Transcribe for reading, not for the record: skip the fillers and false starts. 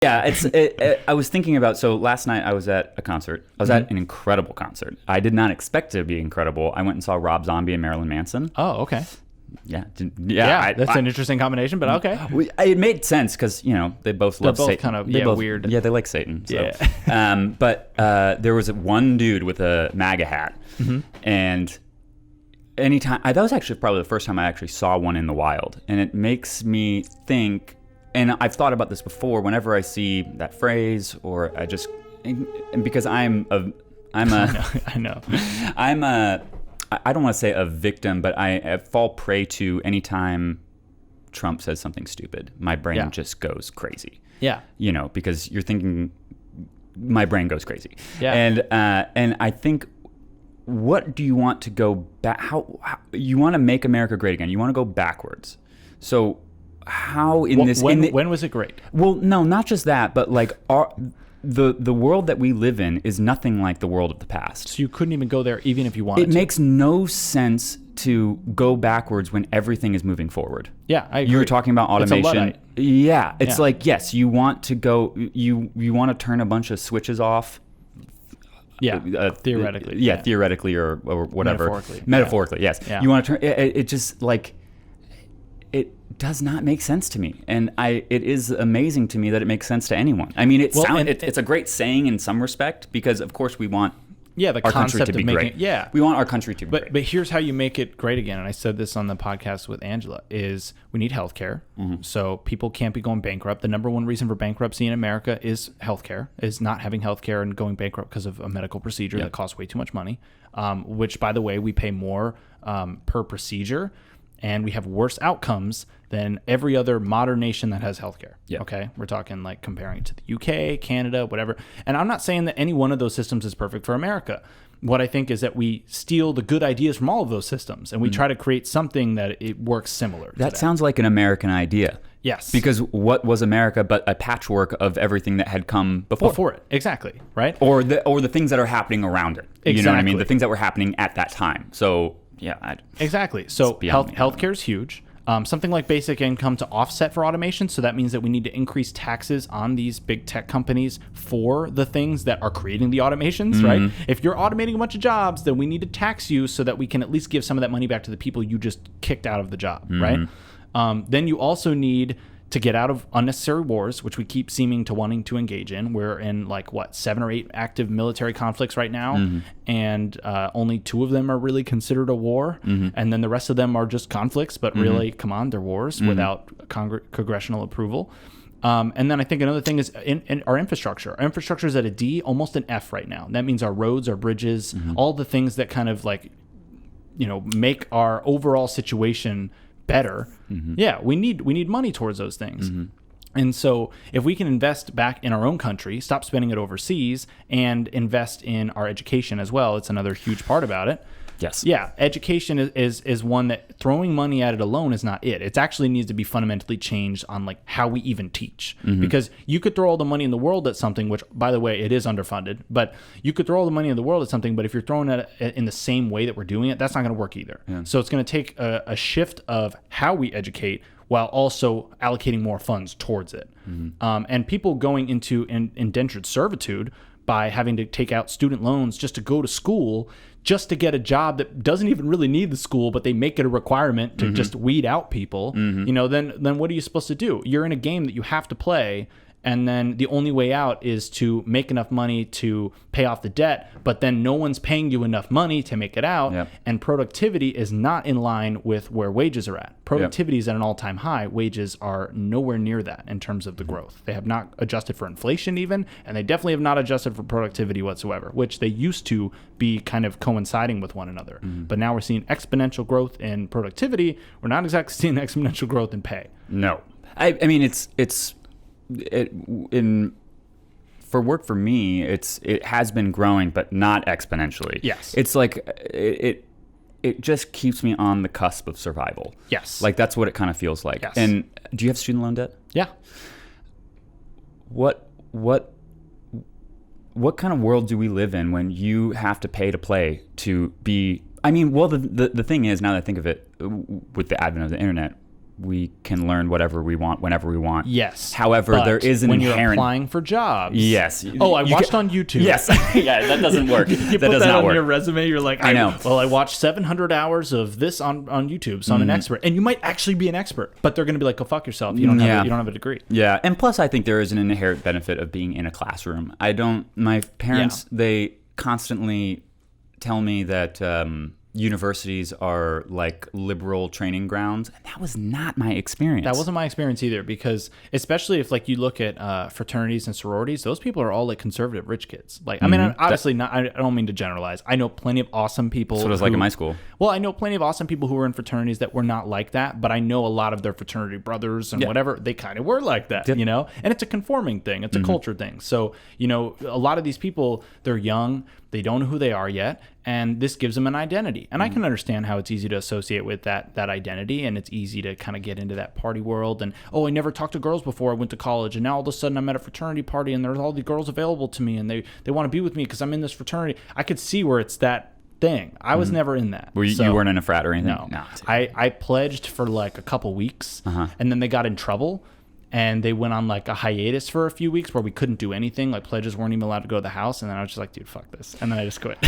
Yeah, I was thinking about, so last night I was at a concert. I was at an incredible concert. I did not expect it to be incredible. I went and saw Rob Zombie and Marilyn Manson. Oh, okay. Yeah. That's an interesting combination, but okay. It made sense because, they both love Satan. Kind of weird. Yeah, they like Satan. So. Yeah. But there was one dude with a MAGA hat. And anytime, that was actually probably the first time I actually saw one in the wild. And it makes me think, and I've thought about this before, whenever I see that phrase, or I just, and because I know. I don't want to say a victim, but I fall prey to anytime Trump says something stupid. My brain just goes crazy. Yeah. Because you're thinking, my brain goes crazy. Yeah. And I think, what do you want to go back? How you want to make America great again? You want to go backwards. So how when was it great? Well, no, not just that, but like the world that we live in is nothing like the world of the past. So you couldn't even go there even if you wanted to. It makes no sense to go backwards when everything is moving forward. Yeah, I agree. You were talking about automation. It's a Luddite. Yeah, it's like, yes, you want to go, you want to turn a bunch of switches off. Yeah, theoretically. Yeah, theoretically or whatever. Metaphorically, yes. Yeah. You want to turn it just like, it does not make sense to me, and it is amazing to me that it makes sense to anyone. I mean, it's a great saying in some respect, because of course we want the our country to concept be of making great. We want our country to be great. But here's how you make it great again, and I said this on the podcast with Angela, is we need healthcare. So people can't be going bankrupt. The number one reason for bankruptcy in America is healthcare, is not having healthcare and going bankrupt because of a medical procedure that costs way too much money, which, by the way, we pay more per procedure, and we have worse outcomes than every other modern nation that has healthcare. Yeah. Okay, we're talking like comparing it to the UK, Canada, whatever. And I'm not saying that any one of those systems is perfect for America. What I think is that we steal the good ideas from all of those systems, and we try to create something that it works similar. That sounds like an American idea. Yes. Because what was America but a patchwork of everything that had come before it? Exactly. Right. Or the things that are happening around it. Exactly. You know what I mean? The things that were happening at that time. So yeah. Exactly. So healthcare is huge. Something like basic income to offset for automation. So that means that we need to increase taxes on these big tech companies for the things that are creating the automations, right? If you're automating a bunch of jobs, then we need to tax you so that we can at least give some of that money back to the people you just kicked out of the job, right? Then you also need to get out of unnecessary wars, which we keep seeming to wanting to engage in. We're in 7 or 8 active military conflicts right now, and only 2 of them are really considered a war, and then the rest of them are just conflicts, but really, come on, they're wars without congressional approval. And then I think another thing is in our infrastructure. Our infrastructure is at a D, almost an F right now. That means our roads, our bridges, all the things that kind of make our overall situation better. Yeah, we need money towards those things. And so if we can invest back in our own country, stop spending it overseas, and invest in our education as well, it's another huge part about it. Yes. Yeah, education is one that throwing money at it alone is not it. It actually needs to be fundamentally changed on how we even teach. Because you could throw all the money in the world at something, which, by the way, it is underfunded, but you could throw all the money in the world at something, but if you're throwing it in the same way that we're doing it, that's not going to work either. Yeah. So it's going to take a shift of how we educate while also allocating more funds towards it. And people going into indentured servitude by having to take out student loans just to go to school, just to get a job that doesn't even really need the school, but they make it a requirement to just weed out people, then what are you supposed to do? You're in a game that you have to play, and then the only way out is to make enough money to pay off the debt, but then no one's paying you enough money to make it out, and productivity is not in line with where wages are at. Productivity is at an all-time high. Wages are nowhere near that in terms of the growth. They have not adjusted for inflation even, and they definitely have not adjusted for productivity whatsoever, which they used to be kind of coinciding with one another. But now we're seeing exponential growth in productivity. We're not exactly seeing exponential growth in pay. No. I mean, for work for me, it has been growing, but not exponentially. Yes. It's like it just keeps me on the cusp of survival. Yes. Like that's what it kind of feels like. Yes. And do you have student loan debt? Yeah. What kind of world do we live in when you have to pay to play to be? I mean, well, the thing is, now that I think of it, with the advent of the internet, we can learn whatever we want whenever we want. Yes. However, but there is an when inherent... you're applying for jobs. Yes. Oh, I watched on YouTube. Yes. Yeah, that doesn't work. You that put does that not on work. your resume. You're like, I know. Well, I watched 700 hours of this on YouTube, so I'm an expert. And you might actually be an expert, but they're going to be like, go fuck yourself. You don't have a degree. Yeah, and plus I think there is an inherent benefit of being in a classroom. My parents, they constantly tell me that universities are like liberal training grounds, and that was not my experience. That wasn't my experience either, because especially if like you look at fraternities and sororities, those people are all like conservative rich kids. Like, I mean, obviously not. I don't mean to generalize. I know plenty of awesome people. That's what it was like in my school. Well, I know plenty of awesome people who were in fraternities that were not like that, but I know a lot of their fraternity brothers and whatever, they kind of were like that, you know? And it's a conforming thing. It's a culture thing. So, you know, a lot of these people, they're young, they don't know who they are yet, and this gives them an identity. And I can understand how it's easy to associate with that identity, and it's easy to kind of get into that party world. And, oh, I never talked to girls before I went to college, and now all of a sudden I'm at a fraternity party, and there's all the girls available to me, and they want to be with me because I'm in this fraternity. I could see where it's that thing. I was never in that. You weren't in a frat or anything? No. I pledged for like a couple weeks, and then they got in trouble. And they went on like a hiatus for a few weeks where we couldn't do anything. Like pledges weren't even allowed to go to the house. And then I was just like, dude, fuck this. And then I just quit.